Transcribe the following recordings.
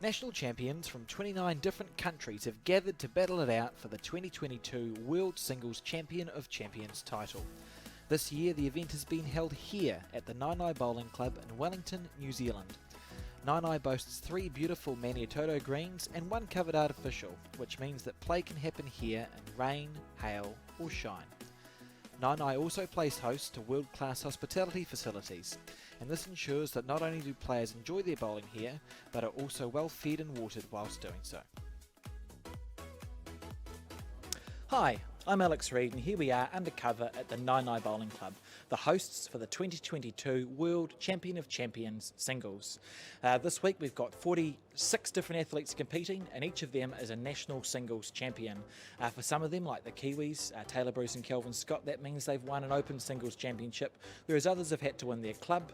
National champions from 29 different countries have gathered to battle it out for the 2022 World Singles Champion of Champions title. This year the event has been held here at the Naenae Bowling Club in Wellington, New Zealand. Naenae boasts 3 beautiful Maniatoto greens and 1 covered artificial, which means that play can happen here in rain, hail or shine. Naenae also plays host to world-class hospitality facilities, and this ensures that not only do players enjoy their bowling here, but are also well fed and watered whilst doing so. Hi, I'm Alex Reid, and here we are undercover at the Naenae Bowling Club, the hosts for the 2022 World Champion of Champions singles. This week we've got 46 different athletes competing, and each of them is a national singles champion. For some of them, like the Kiwis, Taylor Bruce and Kelvin Scott, that means they've won an open singles championship, whereas others have had to win their club,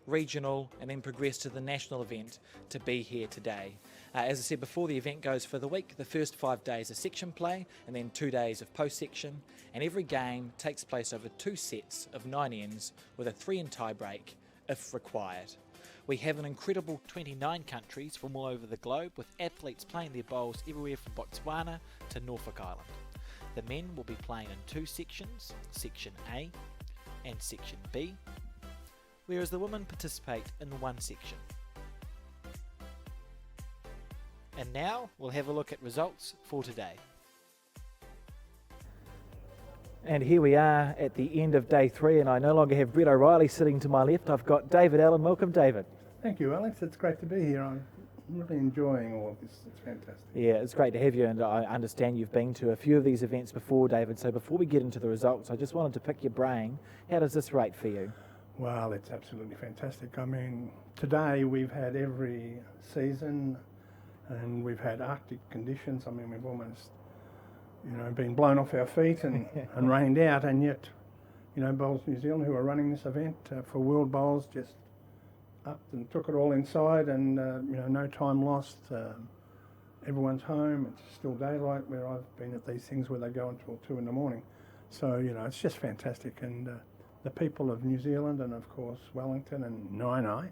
regional and then progress to the national event to be here today. As I said before, the event goes for the week. The first 5 days are section play and then 2 days of post-section, and every game takes place over 2 sets of 9 ends with a 3-in tie break if required. We have an incredible 29 countries from all over the globe, with athletes playing their bowls everywhere from Botswana to Norfolk Island. The men will be playing in 2 sections, Section A and Section B, whereas the women participate in 1 section. And now we'll have a look at results for today. And here we are at the end of day 3, and I no longer have Brett O'Reilly sitting to my left. I've got David Allen. Welcome, David. Thank you, Alex. It's great to be here. I'm really enjoying all of this. It's fantastic. Yeah, it's great to have you, and I understand you've been to a few of these events before, David. So before we get into the results, I just wanted to pick your brain. How does this rate for you? Well, it's absolutely fantastic. I mean, today we've had every season, and we've had Arctic conditions. I mean, we've almost, been blown off our feet and, and rained out, and yet, Bowls New Zealand, who are running this event for World Bowls, just upped and took it all inside, and, no time lost. Everyone's home. It's still daylight, where I've been at these things where they go until 2 in the morning. So, it's just fantastic, and the people of New Zealand and, of course, Wellington and Naenae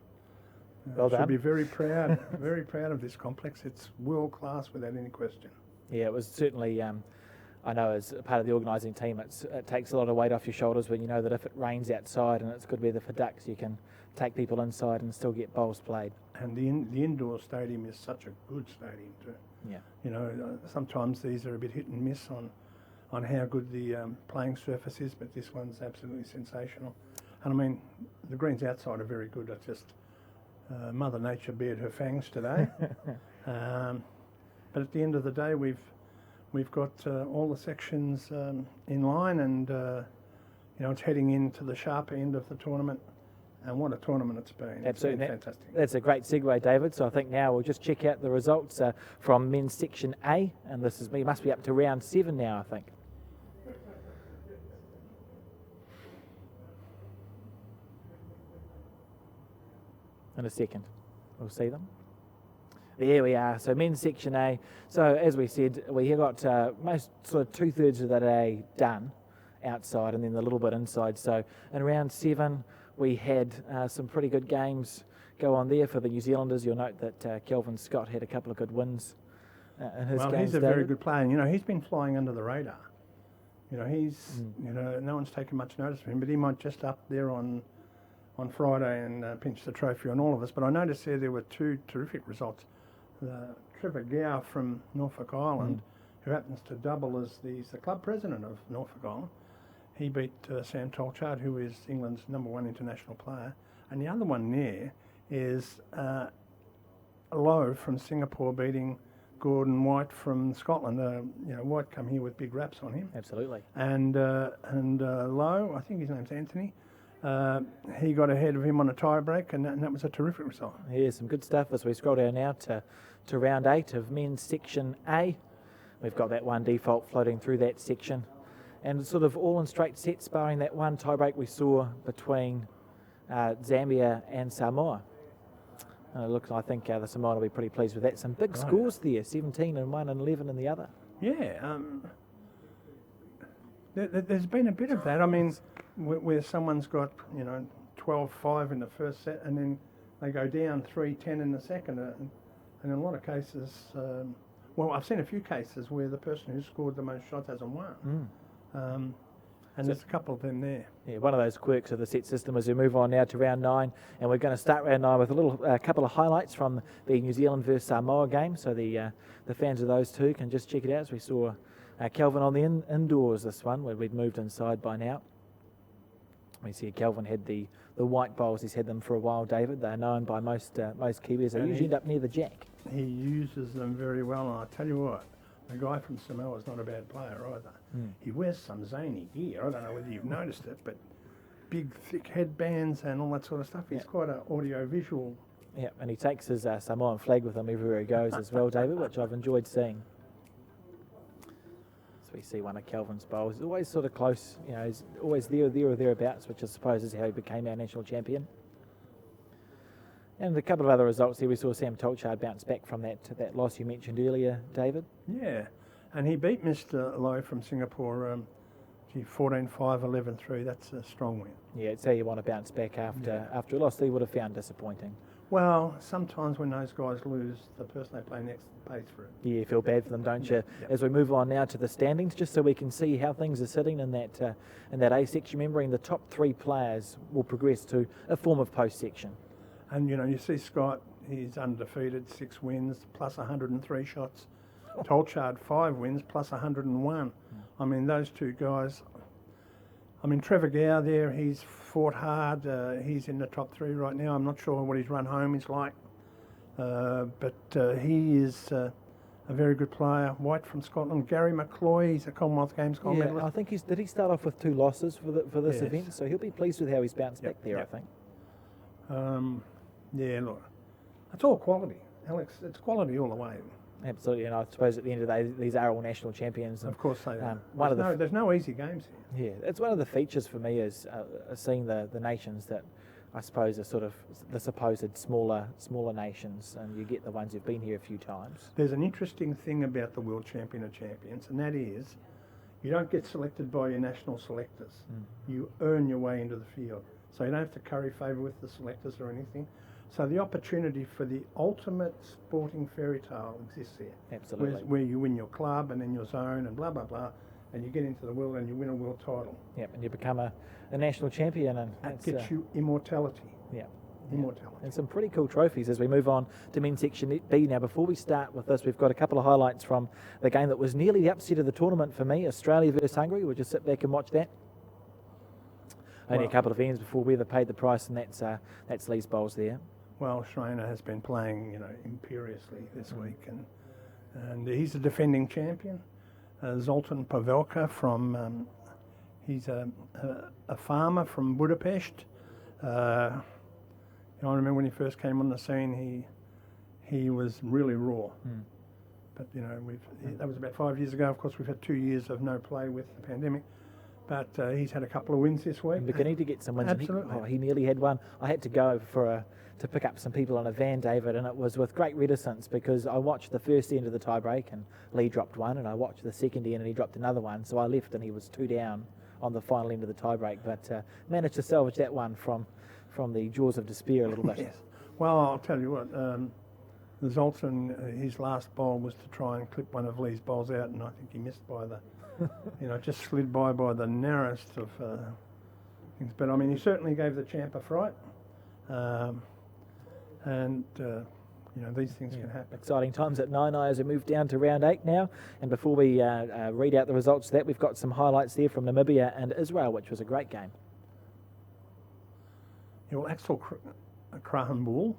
should be very proud, very proud of this complex. It's world class without any question. Yeah, it was certainly, I know as part of the organising team, it takes a lot of weight off your shoulders when you know that if it rains outside and it's good weather for ducks, you can take people inside and still get bowls played. And the indoor stadium is such a good stadium too. Yeah. Sometimes these are a bit hit and miss on how good the playing surface is, but this one's absolutely sensational. And I mean, the greens outside are very good. It's just Mother Nature bared her fangs today. But at the end of the day, we've got all the sections in line, and it's heading into the sharper end of the tournament. And what a tournament it's been. Absolutely. It's been fantastic. That's a great segue, David. So I think now we'll just check out the results from men's section A, and we must be up to round 7 now, I think. In a second, we'll see them. There we are. So men's section A. So as we said, we have got most sort of 2/3 of the day done outside, and then a little bit inside. So in round 7, we had some pretty good games go on there for the New Zealanders. You'll note that Kelvin Scott had a couple of good wins in his games. Well, he's a very good player. And, he's been flying under the radar. He's no one's taken much notice of him, but he might just up there on Friday and pinch the trophy on all of us. But I noticed there were 2 terrific results. Trevor Gow from Norfolk Island, who happens to double as he's the club president of Norfolk Island. He beat Sam Tolchard, who is England's #1 international player. And the other one there is Lowe from Singapore beating Gordon White from Scotland. White come here with big raps on him. Absolutely. And Lowe, I think his name's Anthony, he got ahead of him on a tie break, and that was a terrific result. Yeah, some good stuff as we scroll down now to round 8 of men's section A. We've got that 1 default floating through that section, and sort of all in straight sets, barring that 1 tie break we saw between Zambia and Samoa. I think the Samoan will be pretty pleased with that. Some big scores there, 17 in one and 11 in the other. Yeah, there's been a bit of that. I mean, where someone's got 12-5 in the first set, and then they go down 3-10 in the second. And in a lot of cases, well, I've seen a few cases where the person who scored the most shots hasn't won. And there's a couple of them there. Yeah, one of those quirks of the set system as we move on now to round 9, and we're going to start round 9 with a couple of highlights from the New Zealand versus Samoa game, so the fans of those two can just check it out. As we saw Kelvin on the indoors this one, where we'd moved inside by now. We see Kelvin had the white bowls. He's had them for a while, David. They're known by most Kiwis. They usually end up near the jack. He uses them very well, and I tell you what, the guy from Samoa is not a bad player either. He wears some zany gear. I don't know whether you've noticed it, but big, thick headbands and all that sort of stuff. He's quite an audio-visual. Yeah, and he takes his Samoan flag with him everywhere he goes as well, David, which I've enjoyed seeing. So we see one of Kelvin's bowls. He's always sort of close, you know, he's always there or thereabouts, which I suppose is how he became our national champion. And a couple of other results here. We saw Sam Tolchard bounce back from that loss you mentioned earlier, David. Yeah, and he beat Mr. Lowe from Singapore, 14-5, 11-3. That's a strong win. Yeah, it's how you want to bounce back after a loss that he would have found disappointing. Well, sometimes when those guys lose, the person they play next pays for it. Yeah, you feel bad for them, don't you? Yeah. As we move on now to the standings, just so we can see how things are sitting in that A section, remembering the top 3 players will progress to a form of post section. And, you know, you see Scott, he's undefeated, 6 wins, plus 103 shots. Tolchard, 5 wins, plus 101. I mean, those two guys. I mean, Trevor Gow there, he's fought hard. He's in the top 3 right now. I'm not sure what his run home is like. But he is a very good player. White from Scotland. Gary McCloy, he's a Commonwealth Games gold medalist. I think did he start off with 2 losses for this Yes. event? So he'll be pleased with how he's bounced back there, I think. Yeah, look, it's all quality, Alex. It's quality all the way. Absolutely, and I suppose at the end of the day, these are all national champions. And, of course they are. There's no easy games here. Yeah, it's one of the features for me is seeing the nations that I suppose are sort of the supposed smaller nations, and you get the ones who've been here a few times. There's an interesting thing about the World Champion of Champions, and that is you don't get selected by your national selectors. You earn your way into the field. So you don't have to curry favour with the selectors or anything. So the opportunity for the ultimate sporting fairy tale exists here. Absolutely. Where you win your club and then your zone and blah, blah, blah, and you get into the world and you win a world title. Yep, and you become a national champion. And that gets you immortality. Yeah. Immortality. And some pretty cool trophies as we move on to men's section B. Now, before we start with this, we've got a couple of highlights from the game that was nearly the upset of the tournament for me, Australia versus Hungary. We'll just sit back and watch that. Only a couple of ends before weather paid the price, and that's Lee's bowls there. Well, Schreiner has been playing, you know, imperiously this week, and he's a defending champion. Zoltan Pavelka from, he's a farmer from Budapest. I remember when he first came on the scene, he was really raw. But you know, that was about 5 years ago. Of course, we've had 2 years of no play with the pandemic. But he's had a couple of wins this week. And beginning to get some wins. Absolutely. He nearly had one. I had to go to pick up some people on a van, David, and it was with great reticence because I watched the first end of the tie-break and Lee dropped one, and I watched the second end and he dropped another one. So I left and he was 2 down on the final end of the tie-break, but managed to salvage that one from the jaws of despair a little bit. Yes. Well, I'll tell you what, Zoltan, his last bowl was to try and clip one of Lee's bowls out, and I think he missed by the... just slid by the narrowest of things. But I mean, he certainly gave the champ a fright, and these things can happen. Exciting times at Naenae as we move down to round 8 now. And before we read out the results of that, we've got some highlights there from Namibia and Israel, which was a great game. Yeah, well, Axel Krahenbuhl,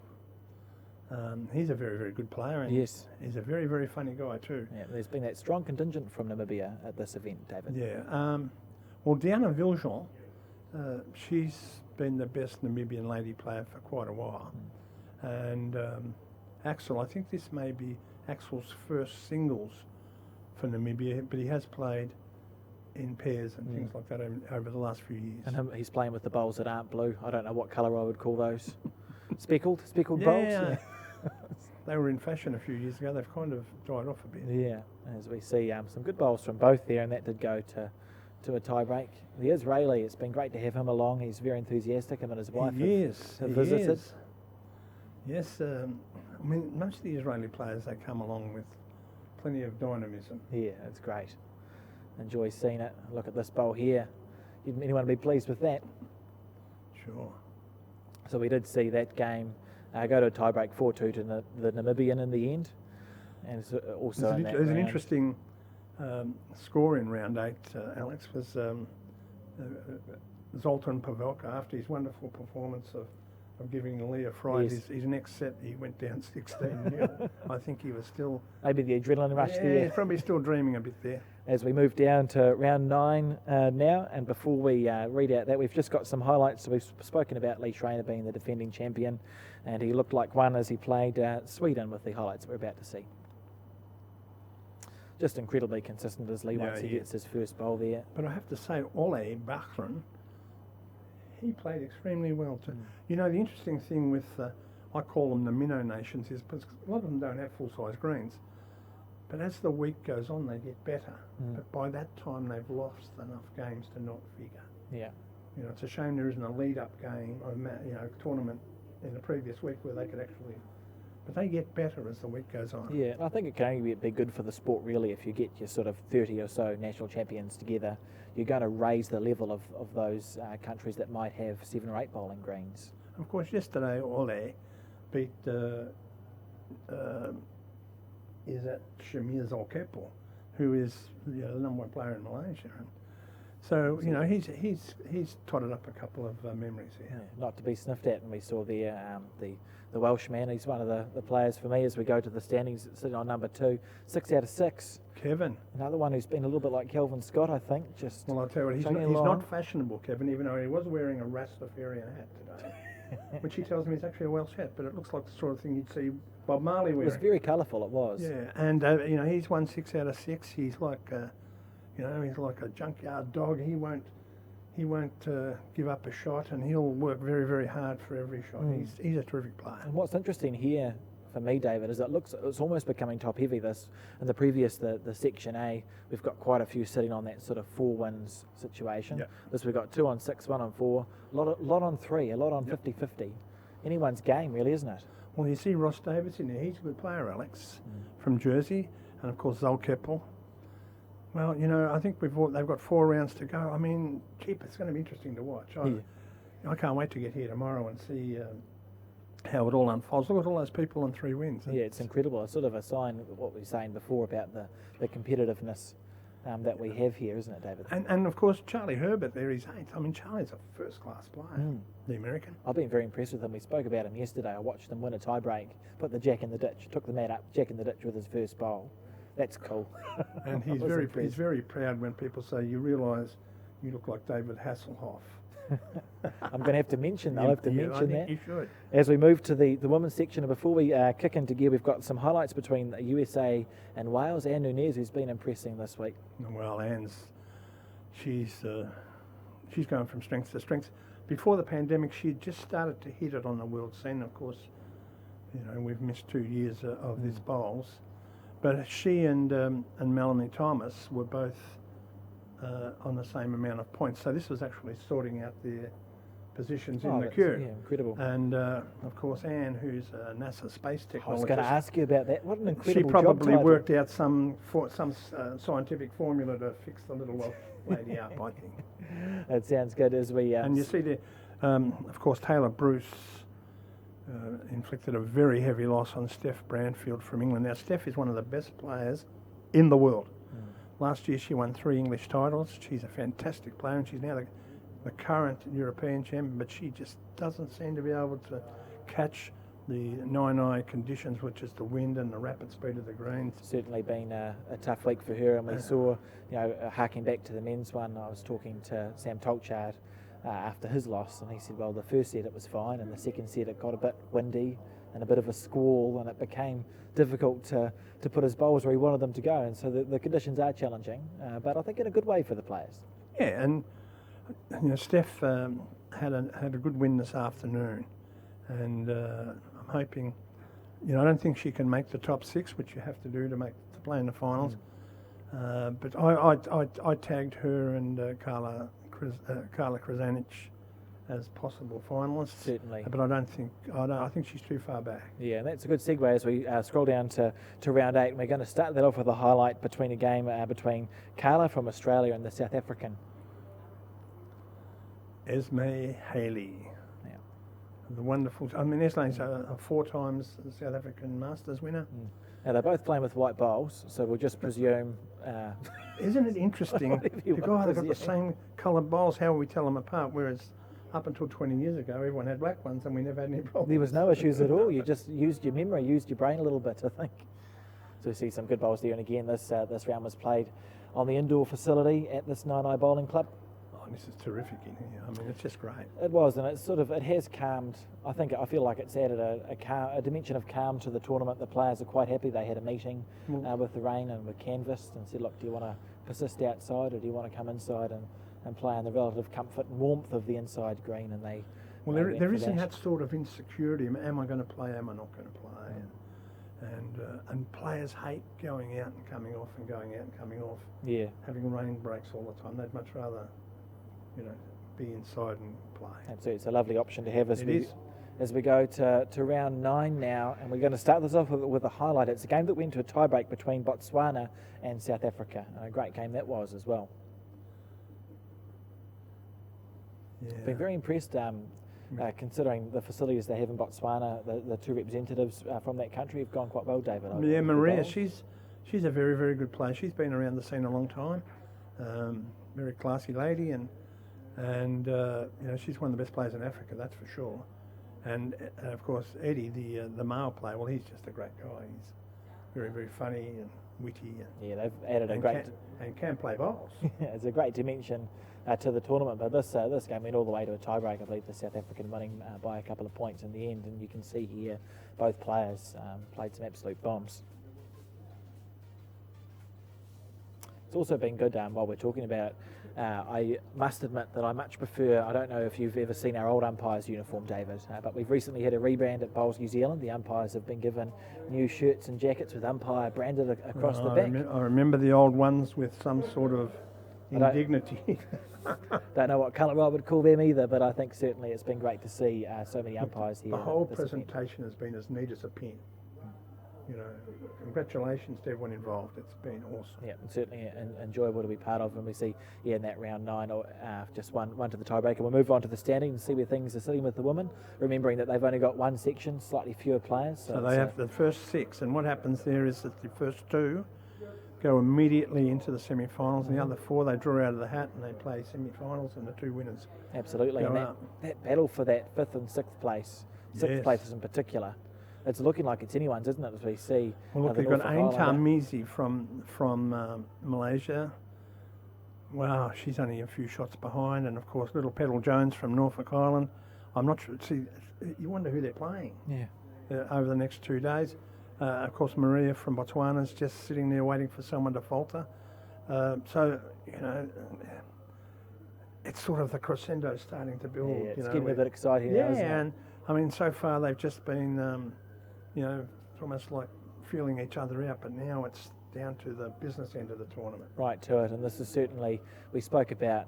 he's a very, very good player. And yes. He's a very, very funny guy too. Yeah, there's been that strong contingent from Namibia at this event, David. Yeah. Well, Diana Viljon, she's been the best Namibian lady player for quite a while. And Axel, I think this may be Axel's first singles for Namibia, but he has played in pairs and things like that over the last few years. And he's playing with the bowls that aren't blue. I don't know what colour I would call those. Speckled bowls? Yeah. They were in fashion a few years ago. They've kind of died off a bit. Yeah, as we see some good bowls from both there, and that did go to a tie-break. The Israeli, it's been great to have him along. He's very enthusiastic, him and his wife He is. have visited. Yes, I mean, most of the Israeli players, they come along with plenty of dynamism. Yeah, it's great. Enjoy seeing it. Look at this bowl here. Anyone be pleased with that? Sure. So we did see that game go to a tiebreak 4-2 to the Namibian in the end. And also in that There's an round. interesting score in round 8, Alex, was Zoltan Pavelka, after his wonderful performance of giving Lee a fright. Yes. His next set, he went down 16-0. I think he was still... Maybe the adrenaline rush Yeah, there. he's probably still dreaming a bit there. As we move down to round 9 now, and before we read out that, we've just got some highlights. So we've spoken about Lee Schreiner being the defending champion, and he looked like one as he played Sweden with the highlights we're about to see. Just incredibly consistent as Lee once he gets his first bowl there. But I have to say, Ole Bachran, he played extremely well too. You know, the interesting thing with, I call them the minnow nations, is because a lot of them don't have full-size greens. But as the week goes on, they get better. But by that time, they've lost enough games to not figure. Yeah. You know, it's a shame there isn't a lead-up game or tournament in the previous week where they could actually... But they get better as the week goes on. Yeah, I think it can only be good for the sport, really, if you get your sort of 30 or so national champions together. You're going to raise the level of those countries that might have 7 or 8 bowling greens. Of course, yesterday, Ole beat... is that Shamir Zolkepo, who is the number 1 player in Malaysia. And so, you know, he's totted up a couple of memories here. Yeah, not to be sniffed at, and we saw there the Welshman. He's one of the players for me as we go to the standings, sitting on number 2, 6 out of 6. Kevin. Another one who's been a little bit like Kelvin Scott, I think. Well, I'll tell you what, he's not fashionable, Kevin, even though he was wearing a Rastafarian hat today, which he tells me is actually a Welsh hat, but it looks like the sort of thing you'd see Bob Marley wearing. It was very colourful, it was. Yeah, and you know, he's won 6 out of 6. He's like, he's like a junkyard dog. He won't give up a shot, and he'll work very, very hard for every shot. He's a terrific player. And what's interesting here for me, David, is it's almost becoming top heavy. This in the previous the Section A, we've got quite a few sitting on that sort of 4 wins situation. Yep. This we've got 2 on 6, 1 on 4, a lot on 3, a lot on 50-50. Anyone's game, really, isn't it? Well, you see Ross Davis in there. He's a good player, Alex, from Jersey, and of course Zolkeppel. Well, you know, I think they've got 4 rounds to go. I mean, it's going to be interesting to watch. I can't wait to get here tomorrow and see how it all unfolds. Look at all those people on 3 wins. Yeah, it's incredible. It's sort of a sign of what we were saying before about the competitiveness that we have here, isn't it, David? And of course, Charlie Herbert there, he's 8th. I mean, Charlie's a first-class player, the American. I've been very impressed with him. We spoke about him yesterday. I watched him win a tie-break, put the jack in the ditch, took the mat up, jack in the ditch with his first bowl. That's cool. And he's very proud when people say, you realise you look like David Hasselhoff. I'm going to have to mention that. I'll have to mention that. You should. As we move to the women's section, and before we kick into gear, we've got some highlights between the USA and Wales. Anne Nunez, who's been impressing this week. Well, she's going from strength to strength. Before the pandemic, she had just started to hit it on the world scene. Of course, you know, we've missed 2 years of these bowls. But she and Melanie Thomas were both on the same amount of points. So this was actually sorting out their positions in the queue. Yeah, incredible. And of course, Anne, who's a NASA space technologist. I was going to ask you about that. What an incredible She probably job worked out some scientific formula to fix the little Welsh lady up, I think. That sounds good. As we and you see there, of course, Taylor Bruce inflicted a very heavy loss on Steph Branfield from England. Now, Steph is one of the best players in the world. Last year, she won 3 English titles. She's a fantastic player, and she's now the current European champion, but she just doesn't seem to be able to catch the Naenae conditions, which is the wind and the rapid speed of the greens. Certainly been a tough week for her, and we saw, you know, harking back to the men's one, I was talking to Sam Tolchard after his loss, and he said, well, the first set it was fine, and the second set it got a bit windy and a bit of a squall, and it became difficult to put his bowls where he wanted them to go, and so the conditions are challenging, but I think in a good way for the players. Yeah, and you know, Steph had a good win this afternoon, and I'm hoping, you know, I don't think she can make the top 6, which you have to do to play in the finals. But I tagged her and Carla Krasanic as possible finalists. Certainly. But I think she's too far back. Yeah, and that's a good segue as we scroll down to round 8. And we're going to start that off with a highlight between a game between Carla from Australia and the South African. Esme Haley. Yeah. The wonderful. I mean, Esme's a 4 times South African Masters winner. Now, they're both playing with white bowls, so we'll just presume... Isn't it interesting? They've got the same coloured bowls. How we tell them apart? Whereas up until 20 years ago, everyone had black ones and we never had any problems. There was no issues at all. You just used your memory, used your brain a little bit, I think. So we see some good bowls there. And again, this round was played on the indoor facility at this Naenae Bowling Club. This is terrific in here. I mean, it's just great. It was, and it has calmed. I feel like it's added a dimension of calm to the tournament. The players are quite happy. They had a meeting with the rain and were canvassed and said, look, do you want to persist outside or do you want to come inside and play in the relative comfort and warmth of the inside green? And they there isn't that sort of insecurity. Am I going to play? Am I not going to play? And players hate going out and coming off and going out and coming off. Yeah, having rain breaks all the time. They'd much rather, be inside and play. Absolutely, it's a lovely option to have as we go to round 9 now, and we're going to start this off with a highlight. It's a game that went to a tiebreak between Botswana and South Africa. A great game that was as well. Yeah. Been very impressed. Considering the facilities they have in Botswana, the 2 representatives from that country have gone quite well, David. Yeah, Maria, she's a very, very good player. She's been around the scene a long time. Very classy lady, and she's one of the best players in Africa, that's for sure. And of course, Eddie, the male player, well, he's just a great guy. He's very, very funny and witty. Yeah, they've added and can play bowls. It's a great dimension to the tournament, but this game went all the way to a tiebreak. I believe the South African winning by a couple of points in the end, and you can see here both players played some absolute bombs. It's also been good while we're talking about. I must admit that I much prefer, I don't know if you've ever seen our old umpires uniform, David, but we've recently had a rebrand at Bowls New Zealand. The umpires have been given new shirts and jackets with umpire branded across the back. I remember the old ones with some sort of indignity. Don't know what colour I would call them either, but I think certainly it's been great to see so many umpires here. The whole presentation has been as neat as a pin. Congratulations to everyone involved. It's been awesome. Yeah, certainly enjoyable to be part of. And we see in that round 9, just one to the tiebreaker. We'll move on to the standing and see where things are sitting with the women, remembering that they've only got one section, slightly fewer players. So they have the first 6, and what happens there is that the first 2 go immediately into the semi-finals, and the other 4 they draw out of the hat and they play semi-finals, and the 2 winners absolutely. go and that battle for that 5th and 6th place, 6th place in particular, it's looking like it's anyone's, isn't it, as we see. Well, look, they've got Ain Tarmizi from Malaysia. Wow, she's only a few shots behind, and of course Little Petal Jones from Norfolk Island. I'm not sure. See, you wonder who they're playing. Yeah. Over the next 2 days. Of course, Maria from Botswana is just sitting there waiting for someone to falter. So it's sort of the crescendo starting to build. Yeah, it's getting a bit exciting now, isn't it? And I mean, so far they've just been, it's almost like feeling each other out, but now it's down to the business end of the tournament. Right to it, and this is certainly, we spoke about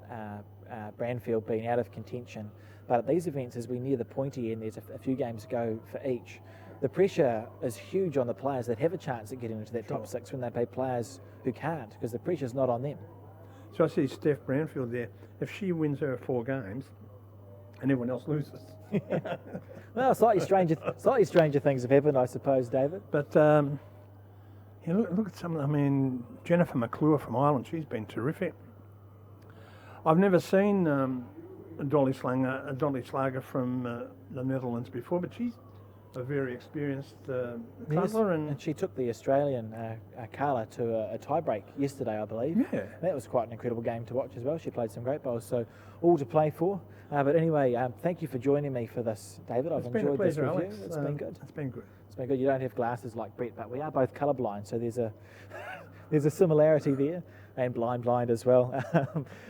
Branfield being out of contention, but at these events, as we near the pointy end, there's a few games to go for each. The pressure is huge on the players that have a chance at getting into that top 6 when they play players who can't, because the pressure's not on them. So I see Steph Branfield there. If she wins her 4 games and everyone else loses. Well, slightly stranger things have happened, I suppose, David. But look at some. I mean, Jennifer McClure from Ireland. She's been terrific. I've never seen Dolly Slager from the Netherlands before, but she's a very experienced puzzler. And she took the Australian Carla to a tie-break yesterday, I believe. Yeah. That was quite an incredible game to watch as well. She played some great bowls, so all to play for. But anyway, thank you for joining me for this, David. I've enjoyed this review. Alex. It's been good. It's been good. It's been good. You don't have glasses like Brett, but we are both colourblind, so there's a similarity there. and blind as well.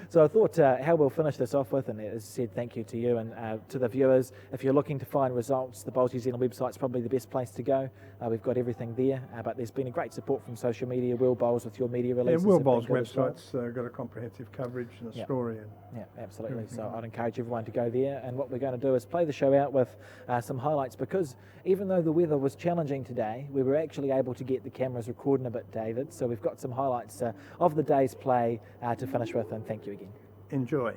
So I thought how we'll finish this off with, and as I said, thank you to you and to the viewers. If you're looking to find results, the Bowls New Zealand website's probably the best place to go. We've got everything there, but there's been a great support from social media. World Bowls with your media releases. Yeah, World Bowls well. website's got a comprehensive coverage and a story. And yeah, absolutely. So I'd encourage everyone to go there. And what we're going to do is play the show out with some highlights, because even though the weather was challenging today, we were actually able to get the cameras recording a bit, David. So we've got some highlights of the day's play to finish with, and thank you again. enjoy.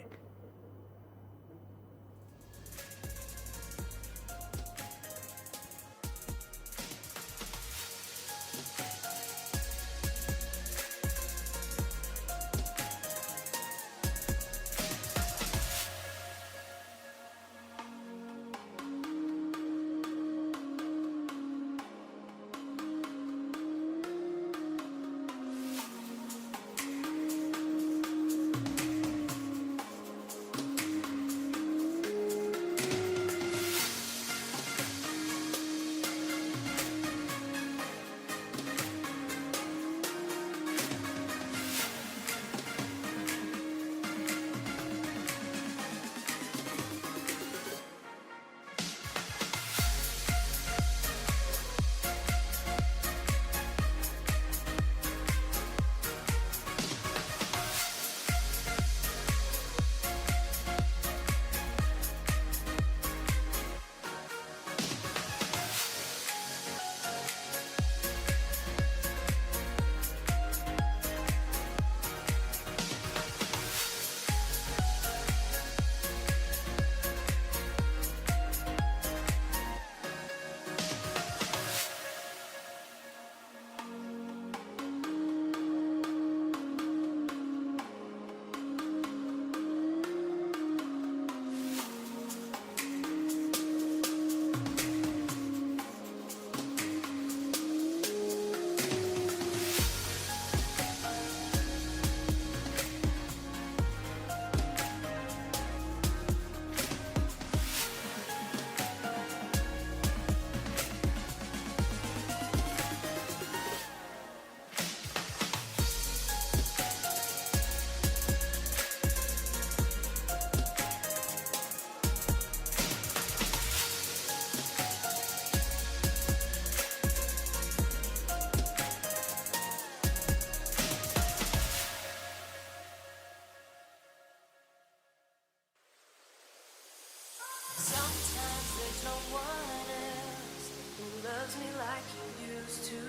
Sometimes there's no one else who loves me like you used to.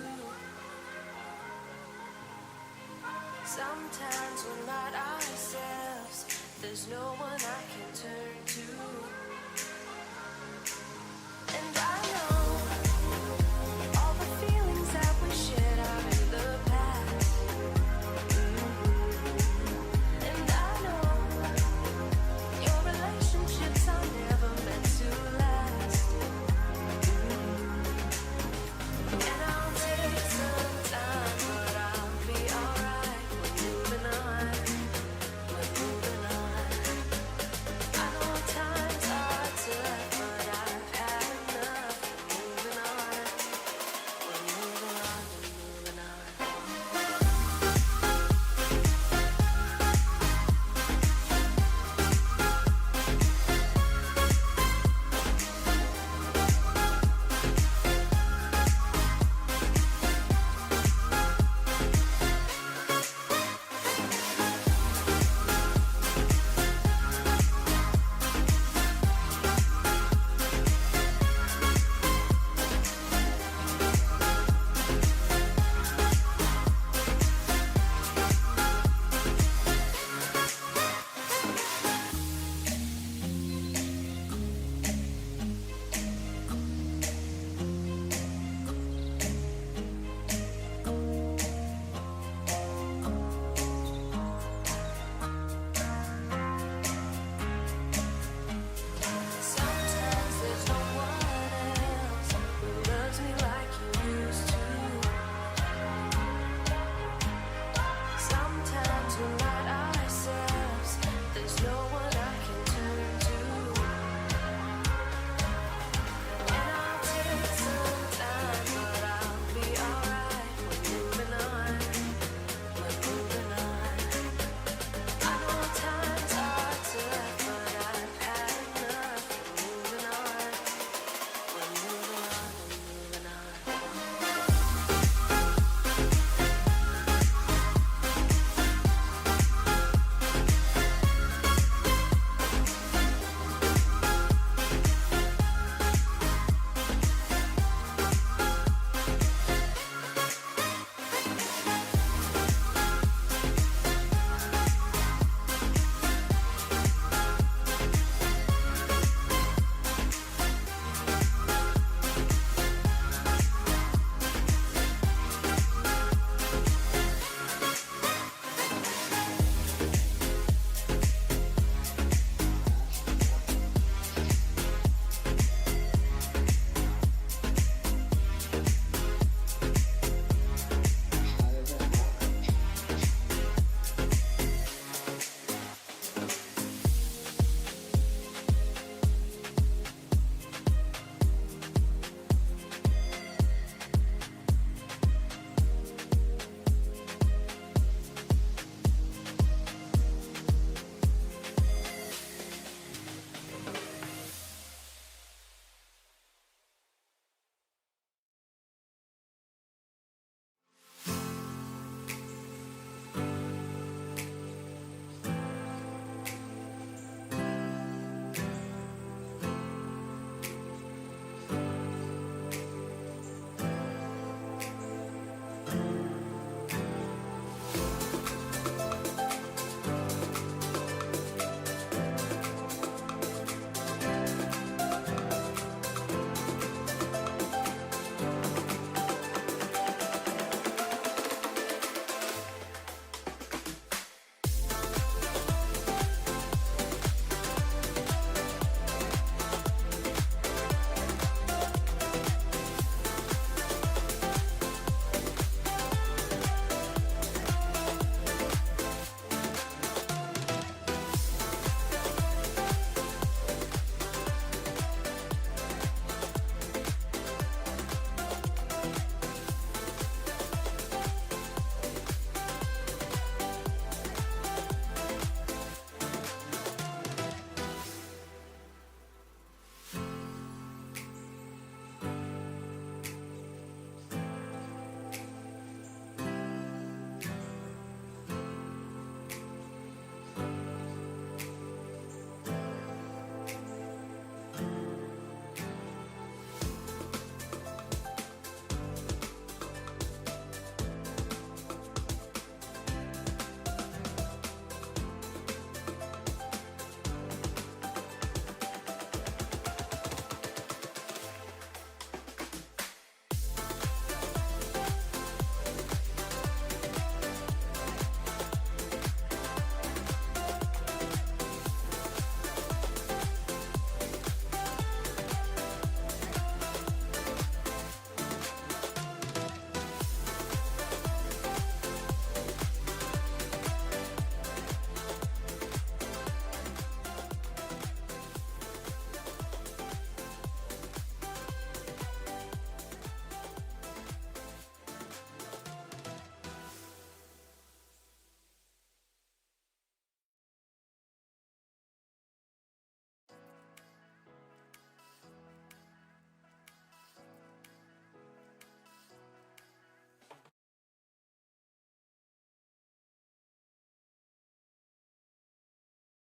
Sometimes we're not ourselves, there's no one I can turn to. And I